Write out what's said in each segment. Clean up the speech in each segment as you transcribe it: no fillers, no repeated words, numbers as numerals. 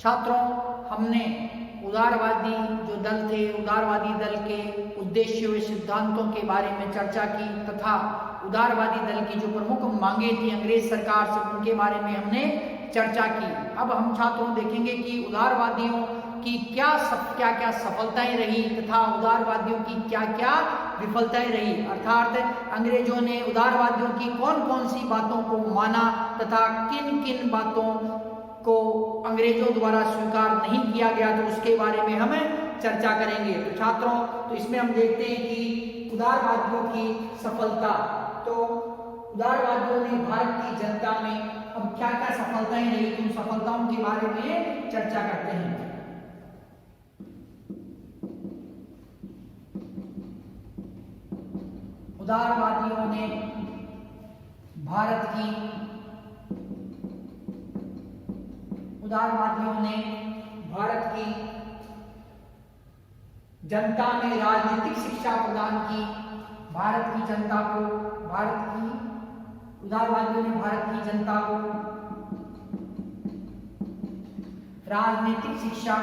छात्रों, हमने उदारवादी जो दल थे, उदारवादी दल के उद्देश्य व सिद्धांतों के बारे में चर्चा की तथा उदारवादी दल की जो प्रमुख मांगे थी अंग्रेज सरकार से, उनके बारे में हमने चर्चा की। अब हम छात्रों देखेंगे कि उदारवादियों की क्या क्या सफलताएं रही तथा उदारवादियों की क्या क्या विफलताएं रही, अर्थात अंग्रेजों ने उदारवादियों की कौन कौन सी बातों को माना तथा किन किन बातों को अंग्रेजों द्वारा स्वीकार नहीं किया गया, तो उसके बारे में हम चर्चा करेंगे। तो छात्रों, तो इसमें हम देखते हैं कि उदारवादियों की सफलता, तो उदारवादियों ने भारत की जनता में अब क्या क्या सफलताएं रही, उन सफलताओं के बारे में चर्चा करते हैं। उदारवादियों ने भारत की जनता में राजनीतिक शिक्षा प्रदान की। उदारवादियों ने भारत की जनता को राजनीतिक शिक्षा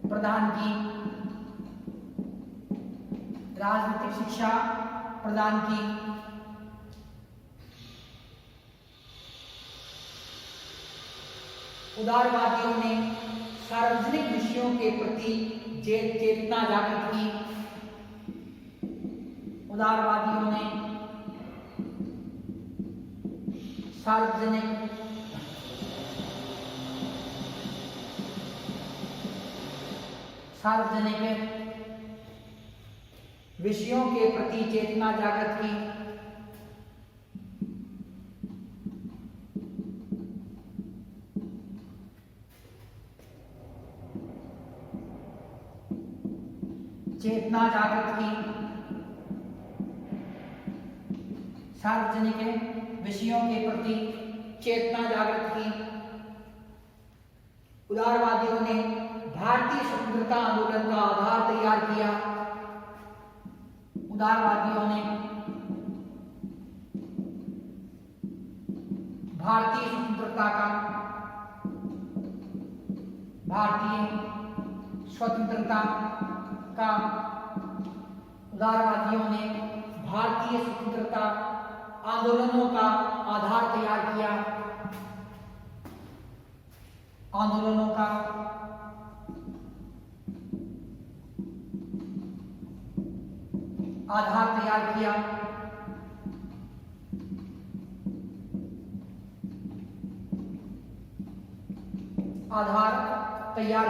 प्रदान की। उदारवादियों ने सार्वजनिक विषयों के प्रति चेतना जागृत की। उदारवादियों ने सार्वजनिक विषयों के प्रति चेतना जागृत की। सार्वजनिक विषयों के प्रति चेतना जागृत की। उदारवादियों ने भारतीय स्वतंत्रता आंदोलन का आधार तैयार किया। उदारवादियों ने भारतीय स्वतंत्रता आंदोलनों का आधार तैयार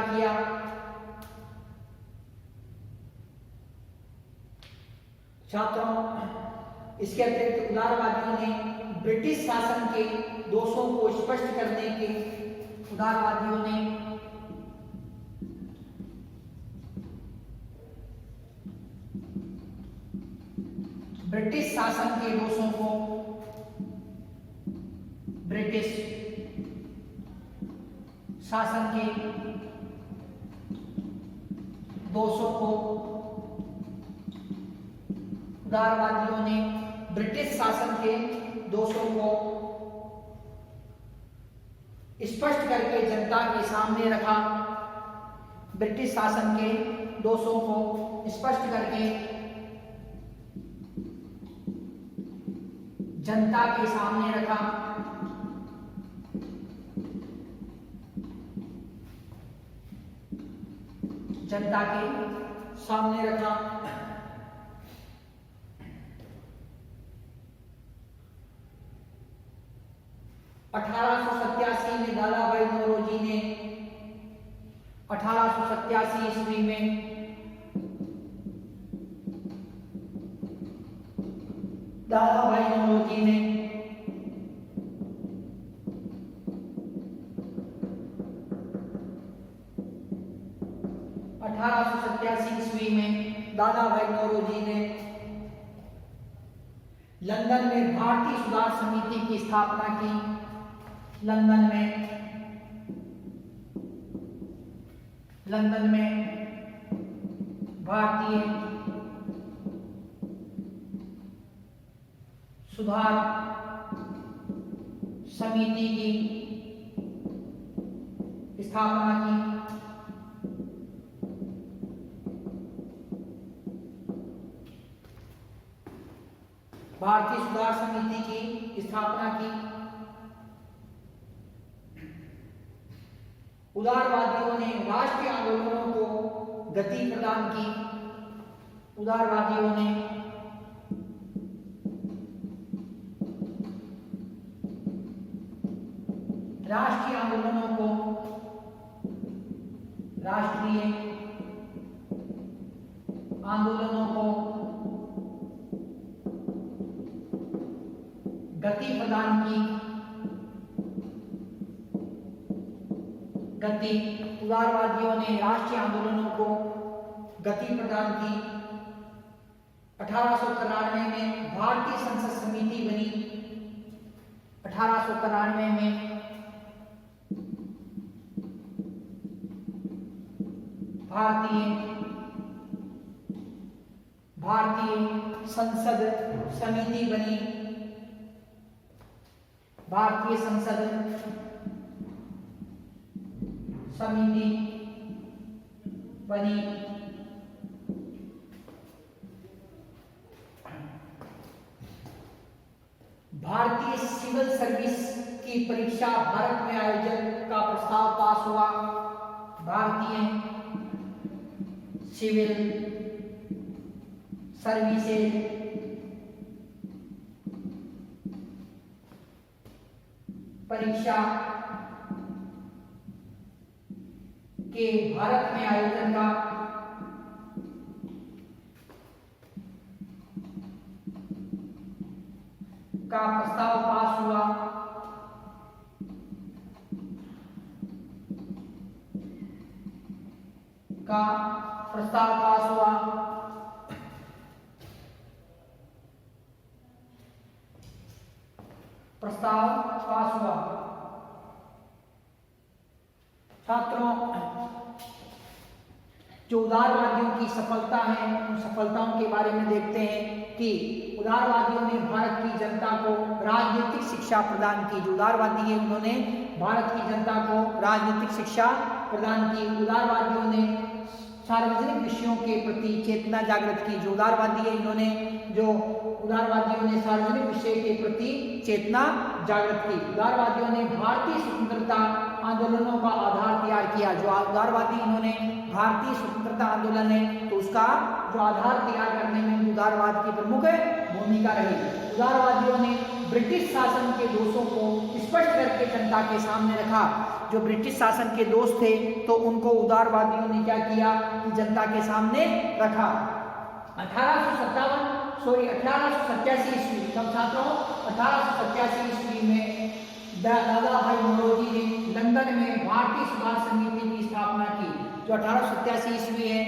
किया। छात्रों, इसके अतिरिक्त उदारवादियों ने ब्रिटिश शासन के दोषों को स्पष्ट करने के ब्रिटिश शासन के दोषों को उदारवादियों ने ब्रिटिश शासन के दोषों को स्पष्ट करके जनता के सामने रखा। ब्रिटिश शासन के दोषों को स्पष्ट करके जनता के सामने रखा। जनता के सामने रखा। 1887 में दादा भाई नौरोजी ने 1887 ईस्वी में दादा भाई नौरोजी ने 1887 ईस्वी में दादा भाई नौरोजी ने लंदन में भारतीय सुधार समिति की स्थापना की। लंदन में भारतीय सुधार समिति की स्थापना की। भारतीय सुधार समिति की स्थापना की। उदारवादियों ने राष्ट्रीय आंदोलनों को गति प्रदान की। उदारवादियों ने राष्ट्रीय आंदोलनों को गति प्रदान की। उदारवादियों ने राष्ट्रीय आंदोलनों को गति प्रदान की। 1893 में भारतीय संसद समिति बनी। 1893 में भारतीय संसद समिति बनी। भारतीय संसद समिति बनी। भारतीय सिविल सर्विस की परीक्षा भारत में आयोजन का प्रस्ताव पास हुआ। भारतीय सिविल सर्विसेज परीक्षा के भारत में आयोजन का प्रस्ताव पास हुआ। प्रस्ताव पास हुआ। छात्रों, जो उदारवादियों की सफलता है उन सफलताओं के बारे में देखते हैं कि उदारवादियों ने भारत की जनता को राजनीतिक शिक्षा प्रदान की। जो उदारवादी है उन्होंने भारत की जनता को राजनीतिक शिक्षा प्रदान की। उदारवादियों ने सार्वजनिक विषयों के प्रति चेतना जागृत की। जो उदारवादियों ने सार्वजनिक विषय के प्रति चेतना जागृत की। उदारवादियों ने भारतीय स्वतंत्रता आंदोलनों का आधार तैयार किया। जो उदारवादी इन्होंने भारतीय स्वतंत्रता आंदोलन है तो उसका जो आधार तैयार करने में उदारवाद की प्रमुख भूमिका रही। उदारवादियों ने ब्रिटिश शासन के दोषों को स्पष्ट करके जनता के सामने रखा। जो ब्रिटिश शासन के दोष थे तो उनको उदारवादियों ने क्या किया कि जनता के सामने रखा। 1887 ईस्वी छात्रों 1887 ईस्वी में दादा भाई नौरोजी ने लंदन में भारतीय सुधार समिति की स्थापना की। जो 1887 ईस्वी है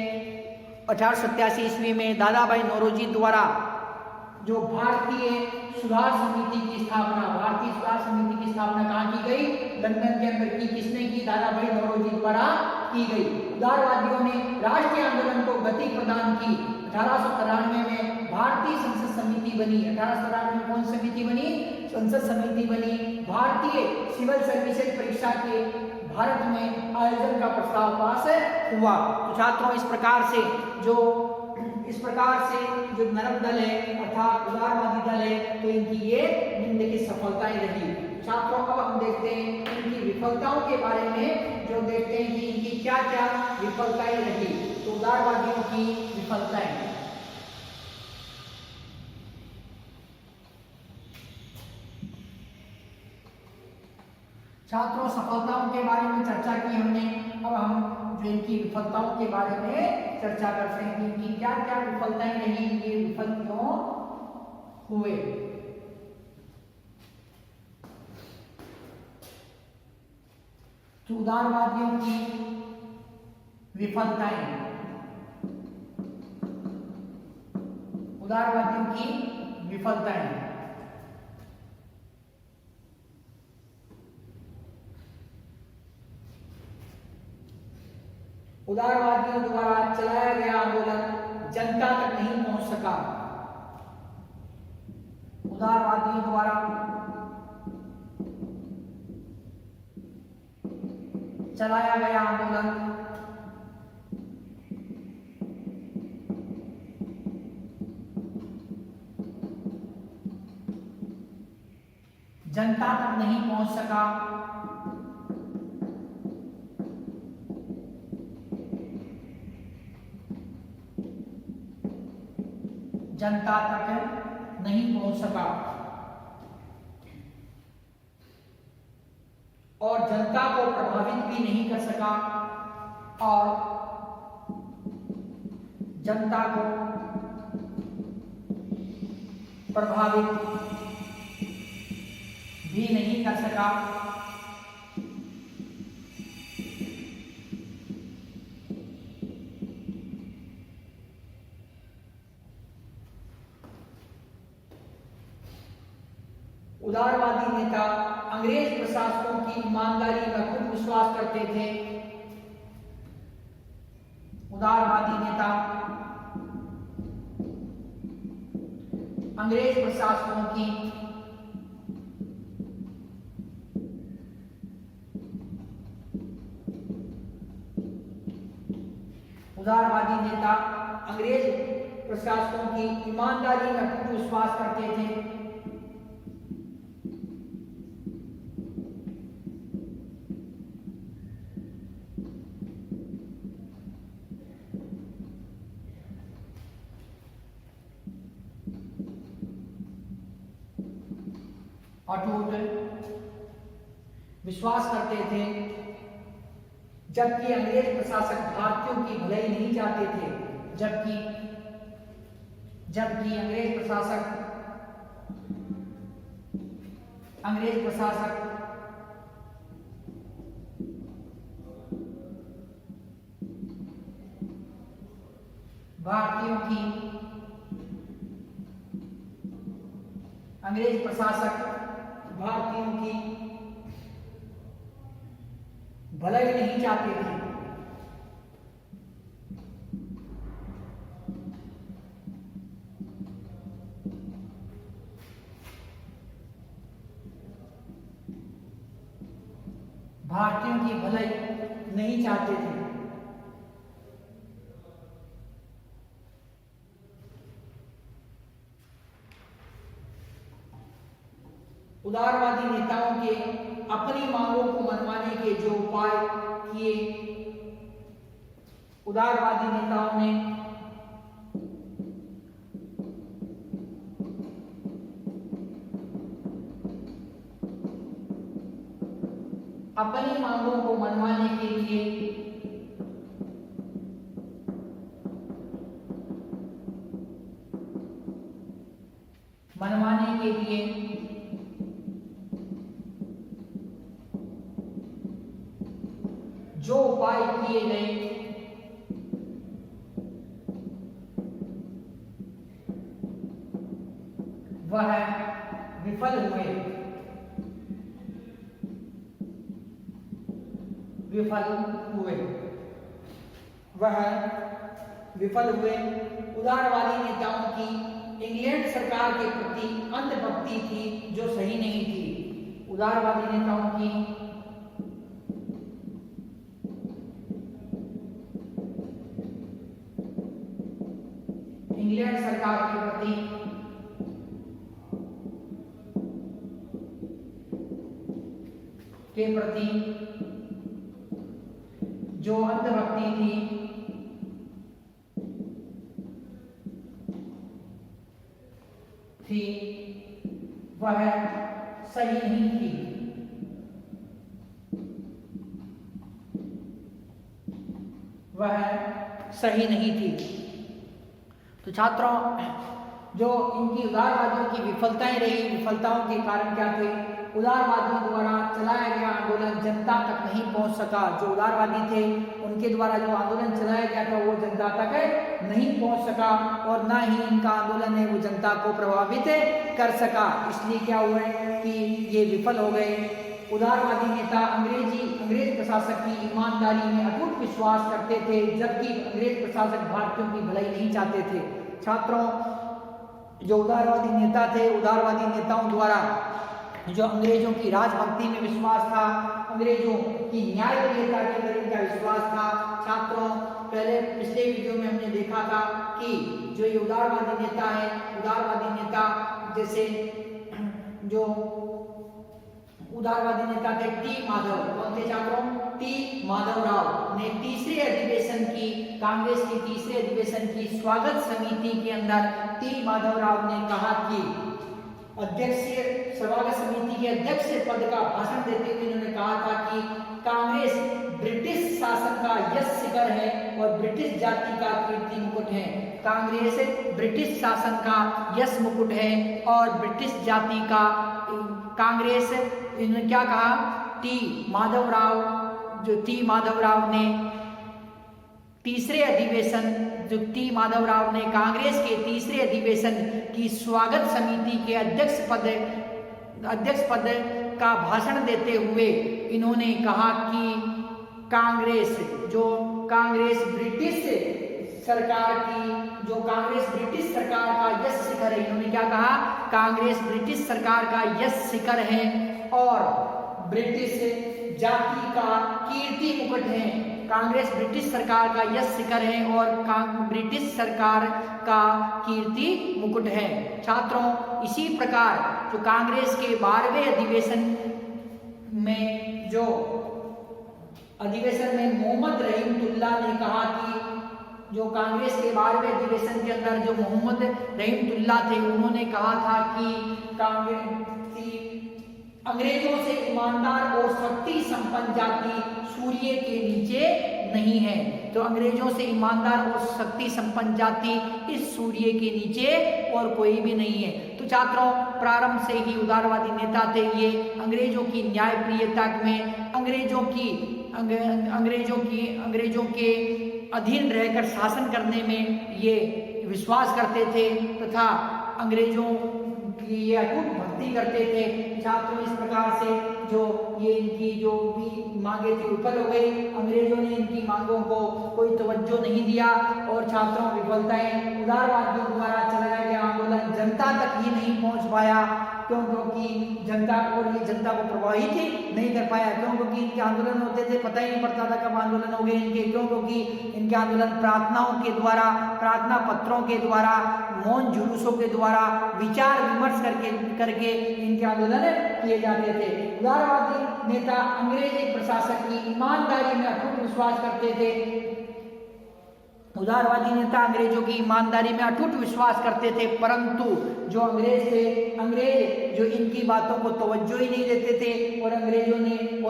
1887 ईस्वी में दादा भाई नौरोजी द्वारा जो भारतीय सुधार समिति की स्थापना कहाँ की गई? लंदन के अंदर की। किसने की? दादा भाई नौरोजी द्वारा की गई। उदारवादियों ने राष्ट्रीय आंदोलन को गति प्रदान की। 1893 में भारतीय संसद समिति बनी। 1893 में कौन समिति बनी? संसद समिति बनी। भारतीय सिविल सर्विसेज परीक्षा के भारत में आयोजन का प्रस्ताव पास हुआ। तो छात्रों, इस प्रकार से जो नरम दल है अर्थात उदारवादी दल है तो इनकी ये निम्नलिखित सफलताएं रही। छात्रों, अब हम देखते हैं इनकी विफलताओं के बारे में। जो देखते हैं कि इनकी क्या क्या विफलताएं रही। तो उदारवादियों की विफलताएं, छात्रों सफलताओं के बारे में चर्चा की हमने। अब हम जो इनकी विफलताओं के बारे में चर्चा करते हैं कि इनकी क्या क्या विफलताएं रही, ये विफल क्यों हुए। तो उदारवादियों की विफलताएं, उदारवादियों की विफलताएं। उदारवादियों द्वारा चलाया गया आंदोलन जनता तक नहीं पहुंच सका। उदारवादियों द्वारा चलाया गया आंदोलन जनता तक नहीं पहुंच सका। जनता तक नहीं पहुंच सका और जनता को प्रभावित भी नहीं कर सका और जनता को प्रभावित भी नहीं कर सका। उदारवादी नेता अंग्रेज प्रशासकों की ईमानदारी में खूब विश्वास करते थे। उदारवादी नेता अंग्रेज प्रशासकों की उदारवादी नेता अंग्रेज प्रशासकों की ईमानदारी में खूब विश्वास करते थे। अटूट विश्वास करते थे, जबकि अंग्रेज प्रशासक भारतीयों की भलाई नहीं चाहते थे। जबकि अंग्रेज प्रशासक भारतीयों की भलाई नहीं चाहते थे। भारतीयों की भलाई नहीं चाहते थे। उदारवादी नेताओं के अपनी मांगों को मनवाने के जो उपाय किए, उदारवादी नेताओं ने अपनी मांगों को मनवाने के लिए जो उपाय किए गए वह विफल हुए। उदारवादी नेताओं की इंग्लैंड सरकार के प्रति अंधभक्ति थी जो सही नहीं थी। उदारवादी नेताओं की इंग्लैंड सरकार के प्रति जो अंधभक्ति थी वह सही नहीं थी। तो छात्रों, जो इनकी उदारवादियों की विफलताएं रही, विफलताओं के कारण क्या थे? उदारवादियों द्वारा चलाया गया आंदोलन जनता तक नहीं पहुंच सका। जो उदारवादी थे उनके द्वारा जो आंदोलन चलाया गया था वो जनता तक नहीं पहुंच सका और ना ही इनका आंदोलन है वो जनता को प्रभावित कर सका। इसलिए क्या हुआ कि ये विफल हो गए। उदारवादी नेता अंग्रेज प्रशासक की ईमानदारी में अटूट विश्वास करते थे, जबकि अंग्रेज प्रशासक भारतीयों की भलाई नहीं चाहते थे। छात्रों, जो उदारवादी नेता थे, उदारवादी नेताओं द्वारा जो अंग्रेजों की राजभक्ति में विश्वास था, अंग्रेजों की न्यायप्रियता के अंदर इनका विश्वास था। छात्रों, पहले पिछले वीडियो में हमने देखा था कि जो ये उदारवादी नेता है, उदारवादी नेता जैसे जो उदारवादी नेता थे टी माधव, कौन थे छात्रों? टी माधवराव ने तीसरे अधिवेशन की, कांग्रेस की तीसरे अधिवेशन की स्वागत समिति के अंदर टी माधवराव ने कहा कि अध्यक्ष, स्वागत समिति के अध्यक्ष पद का भाषण देते हुए इन्होंने कहा था कि कांग्रेस ब्रिटिश शासन का यश शिखर है और ब्रिटिश जाति का कीर्ति मुकुट है। कांग्रेस ब्रिटिश शासन का यश मुकुट है और ब्रिटिश जाति का, कांग्रेस, इन्होंने क्या कहा? टी माधवराव, जो टी माधवराव ने तीसरे अधिवेशन, जो टी माधवराव ने कांग्रेस के तीसरे अधिवेशन की स्वागत समिति के अध्यक्ष पद का भाषण देते हुए इन्होंने कहा कि कांग्रेस, जो कांग्रेस ब्रिटिश सरकार की, जो कांग्रेस ब्रिटिश सरकार का यश शिखर है, इन्होंने क्या कहा? कांग्रेस ब्रिटिश सरकार का यश शिखर है और ब्रिटिश जाति का कीर्ति मुकुट है। कांग्रेस ब्रिटिश सरकार का यश शिखर है और ब्रिटिश सरकार का कीर्ति मुकुट है। छात्रों, इसी प्रकार जो कांग्रेस के 12वें अधिवेशन में, जो अधिवेशन में मोहम्मद रहीमतुल्ला ने कहा कि जो कांग्रेस के 12वें अधिवेशन के अंदर जो मोहम्मद रहीमतुल्ला थे, उन्होंने कहा था कि कांग्रेस अंग्रेजों से ईमानदार और शक्ति संपन्न जाति सूर्य के नीचे नहीं है। तो अंग्रेजों से ईमानदार और शक्ति संपन्न जाति इस सूर्य के नीचे और कोई भी नहीं है। तो छात्रों, प्रारंभ से ही उदारवादी नेता थे ये। अंग्रेजों की न्यायप्रियता में, अंग्रेजों के अधीन रहकर शासन करने में ये विश्वास करते थे तथा अंग्रेजों की ये अटूट भक्ति करते थे। छात्रों, इस प्रकार से जो ये इनकी जो भी मांगे थी विफल हो गई। अंग्रेजों ने इनकी मांगों को कोई तवज्जो नहीं दिया और छात्रों, विफलताएं, उदारवादियों द्वारा चलाया गया आंदोलन जनता तक ही नहीं पहुंच पाया। क्योंकि जनता को प्रभावित ही नहीं कर पाया। क्योंकि इनके आंदोलन होते थे, पता ही नहीं पड़ता था कब आंदोलन हो गए इनके। क्योंकि इनके आंदोलन प्रार्थनाओं के द्वारा, प्रार्थना पत्रों के द्वारा, मौन जुलूसों के द्वारा, विचार विमर्श करके इनके आंदोलन किए जाते थे। उदारवादी नेता अंग्रेजी प्रशासक की ईमानदारी में अटूट विश्वास करते थे। उदारवादी नेता अंग्रेजों की ईमानदारी में अटूट विश्वास करते थे, परंतु जो अंग्रेज थे, अंग्रेज जो इनकी बातों को तवज्जो ही नहीं देते थे और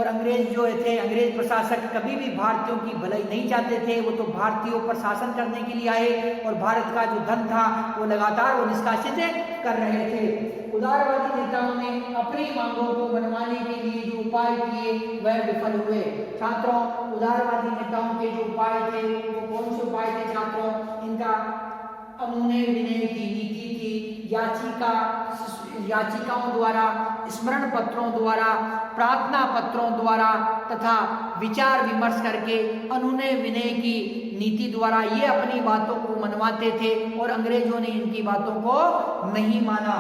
अंग्रेज जो थे, अंग्रेज प्रशासक कभी भी भारतीयों की भलाई नहीं चाहते थे। वो तो भारतीयों पर शासन करने के लिए आए और भारत का जो धन था वो लगातार वो निष्कासित कर रहे थे। उदारवादी नेताओं ने अपनी मांगों को मनवाने के लिए जो उपाय किए वह विफल हुए। छात्रों, उदारवादी नेताओं के जो उपाय थे वो कौन से उपाय थे छात्रों? इनका अनुनय विनय की नीति थी, याचिकाओं द्वारा, स्मरण पत्रों द्वारा, प्रार्थना पत्रों द्वारा तथा विचार विमर्श करके अनुनय विनय की नीति द्वारा ये अपनी बातों को मनवाते थे और अंग्रेजों ने इनकी बातों को नहीं माना।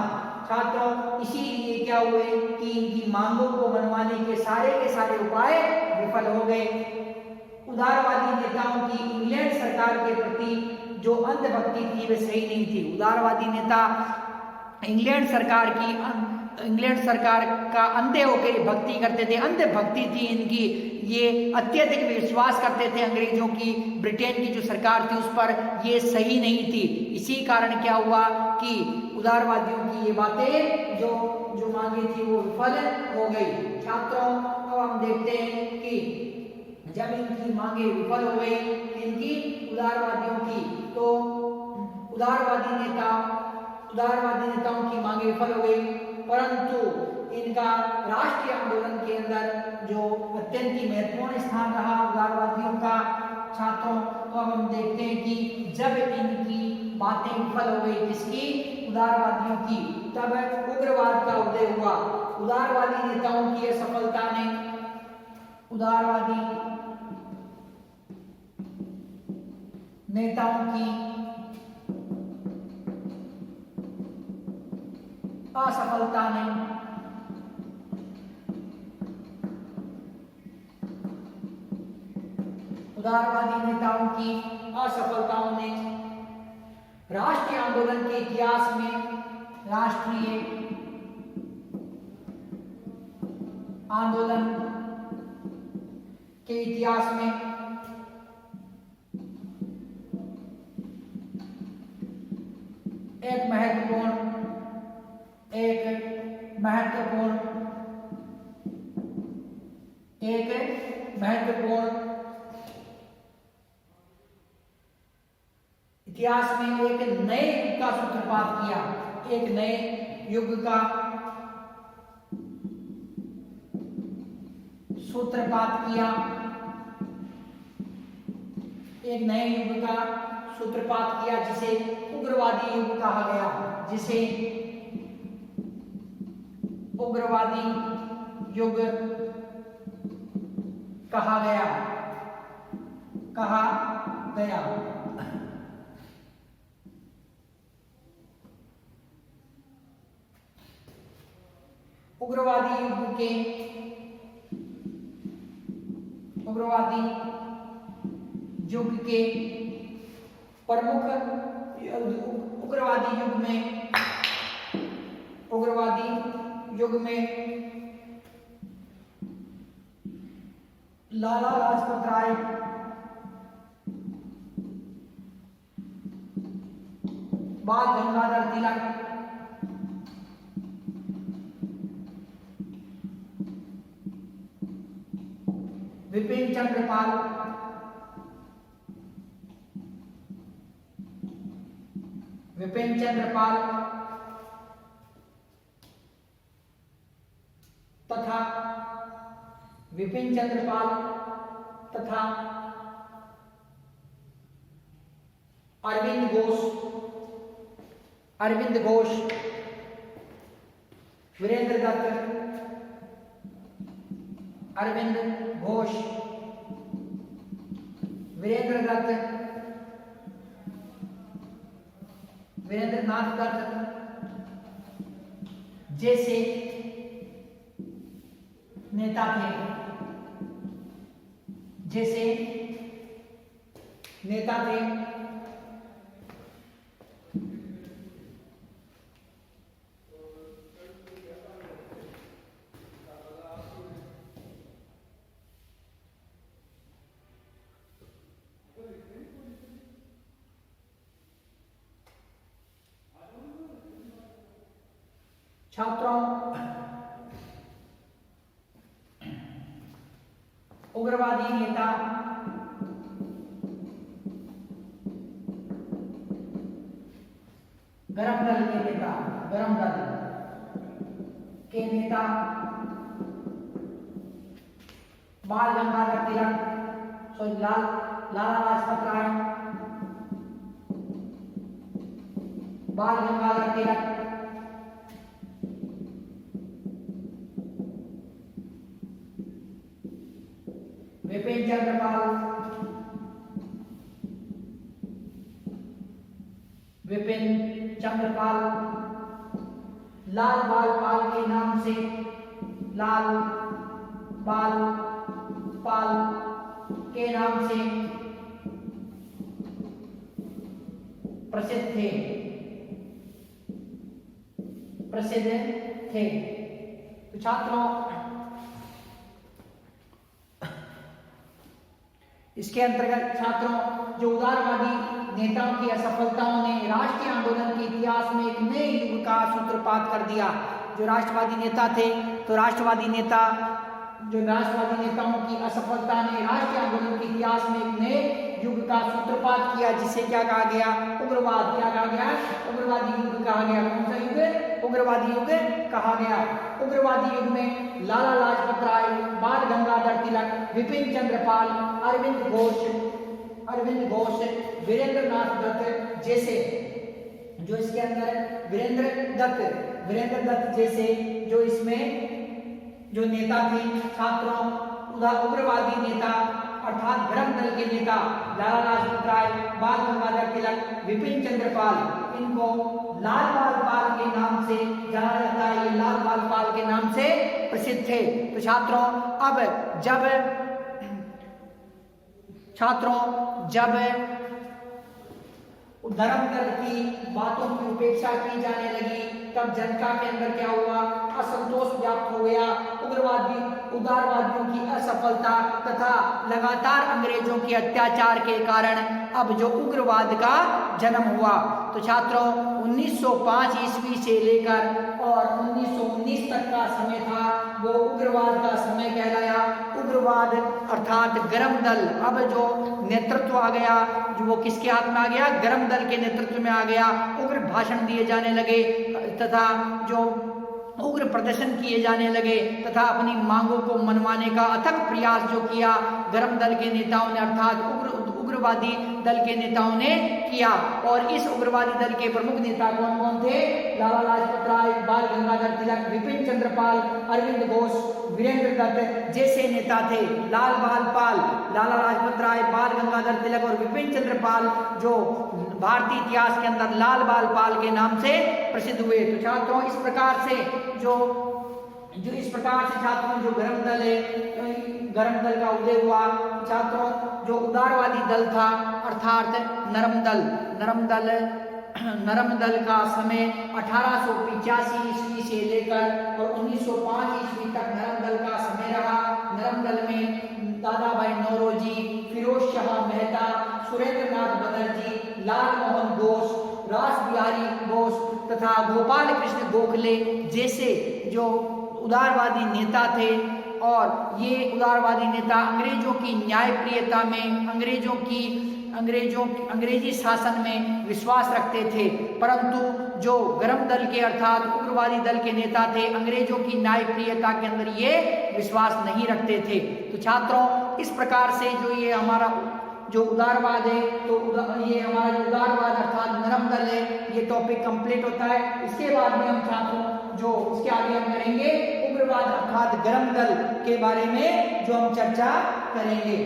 छात्रों, इसीलिए क्या हुए कि इनकी मांगों को मनवाने के सारे उपाय विफल हो गए। उदारवादी नेताओं की इंग्लैंड सरकार के प्रति जो अंधभक्ति थी वह सही नहीं थी। उदारवादी नेता इंग्लैंड सरकार का अंधे होकर भक्ति करते थे, अंधभक्ति थी इनकी। ये अत्यधिक विश्वास करते थे अंग्रेजों की, ब्रिटेन की जो सरकार थी उस पर, ये सही नहीं थी। इसी कारण क्या हुआ कि उदारवादियों की ये बातें जो मांगे थी वो विफल हो गई। छात्रों, अब हम देखते हैं कि जब इनकी मांगे विफल हो गई इनकी उदारवादियों की, तो उदारवादी नेताओं की मांगे विफल हो गई, परंतु इनका राष्ट्रीय आंदोलन के अंदर जो अत्यंत ही महत्वपूर्ण स्थान रहा उदारवादियों का। छात्रों, तो अब हम देखते हैं कि जब इनकी बातें विफल हो गई, किसकी? उदारवादियों की, तब उग्रवाद का उदय हुआ। उदारवादी नेताओं की असफलता ने उदारवादी नेताओं की असफलता ने उदारवादी नेताओं की असफलताओं ने राष्ट्रीय आंदोलन के इतिहास में, राष्ट्रीय आंदोलन के इतिहास में एक महत्वपूर्ण इतिहास में एक नए युग का सूत्रपात किया, एक नए युग का सूत्रपात किया, एक नए युग का सूत्रपात किया जिसे उग्रवादी युग कहा गया, जिसे उग्रवादी युग कहा गया। उग्रवादी युग के प्रमुख उग्रवादी युग में लाला लाजपत राय, बाल गंगाधर तिलक, विपिन चंद्र पाल, तथा अरविंद घोष, वीरेंद्र दत्त, वीरेंद्रनाथ दत्त जैसे नेता थे। छात्रों, उग्रवादी नेता गरम दल के नेता बाल गंगाधर तिलक, लाला लाजपत राय, बाल गंगाधर तिलक, विपिन चंद्र पाल, लाल बाल पाल के नाम से, लाल बाल पाल के नाम से प्रसिद्ध थे। तो छात्रों, इसके अंतर्गत छात्रों, जो उदारवादी नेताओं की असफलताओं ने राष्ट्रीय आंदोलन के इतिहास में एक नए युग का सूत्रपात कर दिया। जो राष्ट्रवादी नेता थे, तो राष्ट्रवादी नेताओं की असफलता ने राष्ट्रीय आंदोलन के इतिहास में एक नए युग का सूत्रपात किया, जिसे क्या कहा गया? उग्रवाद। क्या कहा गया? उग्रवादी युग कहा गया। कौन सा युग? उग्रवादी युग कहा गया। उग्रवादी युग में लाला लाजपत राय, बाल गंगाधर तिलक, विपिन चंद्र पाल, अरविंद घोष, वीरेंद्रनाथ दत्त जैसे, जो इसके अंदर वीरेंद्र दत्त जैसे जो इसमें जो नेता थे छात्रों, उग्रवादी नेता अर्थात गरम दल के नेता लाला लाजपत राय, बाल गंगाधर तिलक, विपिन चंद्र पाल, इनको लाल बाल पाल के नाम से जाना जाता है। ये लाल बाल पाल के नाम से प्रसिद्ध थे। तो छात्रों जब धर्मदल की बातों की उपेक्षा की जाने लगी, तब जनता के अंदर क्या हुआ, असंतोष व्याप्त हो गया। उदारवादियों की असफलता तथा लगातार अंग्रेजों के अत्याचार के कारण अब जो उग्रवाद का जन्म हुआ। तो छात्रों 1905 ईस्वी से लेकर और 1919 तक का समय था, वो उग्रवाद का समय कहलाया। उग्रवाद अर्थात गरम दल, अब जो नेतृत्व आ गया, जो वो किसके हाथ में आ गया, गरम दल के नेतृत्व में आ गया। उग्र भाषण दिए जाने लगे तथा जो उग्र प्रदर्शन किए जाने लगे तथा अपनी मांगों को मनवाने का अथक प्रयास जो किया गरम दल के नेताओं ने, अर्थात उग्रवादी दल के नेताओं ने किया। और इस उग्रवादी दल के प्रमुख नेता कौन कौन थे, लाला लाजपत राय, बाल गंगाधर तिलक, विपिन चंद्र पाल, अरविंद घोष, वीरेंद्र दत्त जैसे नेता थे। लाला लाजपत राय, बाल गंगाधर तिलक और विपिन चंद्र पाल जो भारतीय इतिहास के अंदर लाल बाल पाल के नाम से प्रसिद्ध हुए। तो छात्रों इस प्रकार से छात्रों जो गरम दल है, गरम दल का उदय हुआ। छात्रों जो उदारवादी दल था अर्थात नरम दल का समय 1885 ईस्वी से लेकर और 1905 ईस्वी तक नरम दल का समय रहा। नरम दल में दादा भाई नौरोजी, फिरोज शाह मेहता, सुरेंद्र नाथ बनर्जी, लाल मोहन घोष, रास बिहारी घोष तथा गोपाल कृष्ण गोखले जैसे जो उदारवादी नेता थे। और ये उदारवादी नेता अंग्रेजों की न्यायप्रियता में, अंग्रेजी शासन में विश्वास रखते थे, परंतु जो गरम दल के अर्थात उग्रवादी दल के नेता थे, अंग्रेजों की न्यायप्रियता के अंदर ये विश्वास नहीं रखते थे। तो छात्रों इस प्रकार से जो ये हमारा जो उदारवाद है, तो ये हमारा जो उदारवाद अर्थात नरम दल है, ये टॉपिक कंप्लीट होता है। इसके बाद में हम छात्रों जो इसके आगे हम करेंगे उग्रवाद अर्थात गरम दल के बारे में जो हम चर्चा करेंगे।